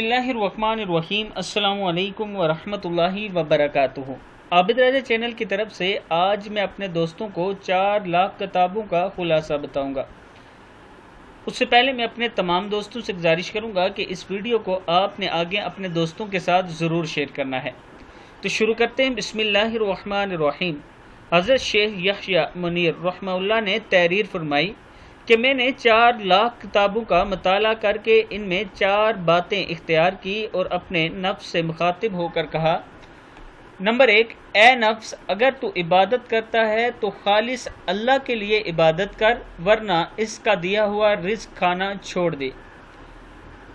बिस्मिल्लाहिर्रहमानिर्रहीम। अस्सलामु अलैकुम वरहमतुल्लाहि वबरकातुहू। आबिद राजा चैनल की तरफ से आज मैं अपने दोस्तों को 4 लाख किताबों का खुलासा बताऊंगा। उससे पहले मैं अपने तमाम दोस्तों से गुजारिश करूंगा कि इस वीडियो को आपने आगे अपने दोस्तों के साथ ज़रूर शेयर करना है। तो शुरू करते हैं। बिस्मिल्लाहिर्रहमानिर्रहीम। हज़रत शेख यहया मुनीर रहमहुल्लाह ने तहरीर फरमाई कि मैंने 4 लाख किताबों का मताला करके इनमें 4 बातें इख्तियार की और अपने नफ्स से मुखातिब होकर कहा, नंबर 1, ए नफ्स, अगर तू इबादत करता है तो खालिस अल्लाह के लिए इबादत कर, वरना इसका दिया हुआ रिज़्क खाना छोड़ दे।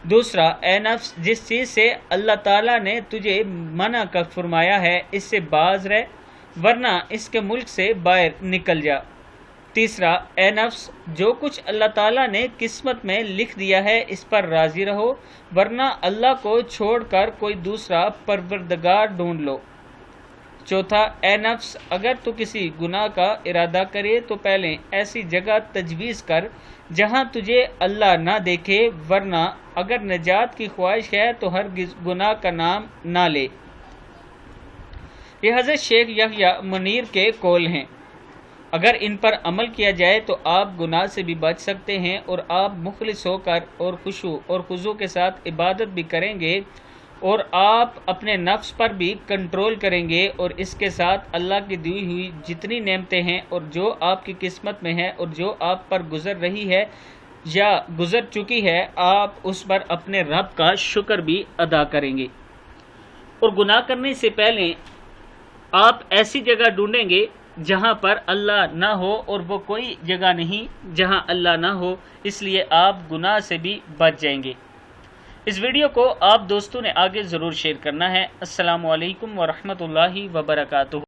दूसरा, ए नफ्स, जिस चीज़ से अल्लाह ताला ने तुझे मना कर फरमाया है इससे बाज रह, वरना इसके मुल्क से बाहर निकल जा। तीसरा, ए नफ्स, जो कुछ अल्लाह ताला ने किस्मत में लिख दिया है इस पर राज़ी रहो, वरना अल्लाह को छोड़कर कोई दूसरा परवरदिगार ढूंढ लो। चौथा, ए नफ्स, अगर तू किसी गुनाह का इरादा करे तो पहले ऐसी जगह तजवीज़ कर जहाँ तुझे अल्लाह ना देखे, वरना अगर नजात की ख्वाहिश है तो हरगिज़ गुनाह का नाम ना ले। ये हज़रत शेख यहया मुनीर के कौल हैं। अगर इन पर अमल किया जाए तो आप गुनाह से भी बच सकते हैं और आप मुखलिस होकर और खुशू और खुजू के साथ इबादत भी करेंगे और आप अपने नफ्स पर भी कंट्रोल करेंगे, और इसके साथ अल्लाह की दी हुई जितनी नेमतें हैं और जो आपकी किस्मत में है और जो आप पर गुजर रही है या गुजर चुकी है, आप उस पर अपने रब का शुक्र भी अदा करेंगे। और गुनाह करने से पहले आप ऐसी जगह ढूंढेंगे जहाँ पर अल्लाह ना हो, और वो कोई जगह नहीं जहाँ अल्लाह ना हो, इसलिए आप गुनाह से भी बच जाएंगे। इस वीडियो को आप दोस्तों ने आगे ज़रूर शेयर करना है। अस्सलामु अलैकुम वरहमतुल्लाहि वबरकातुहू।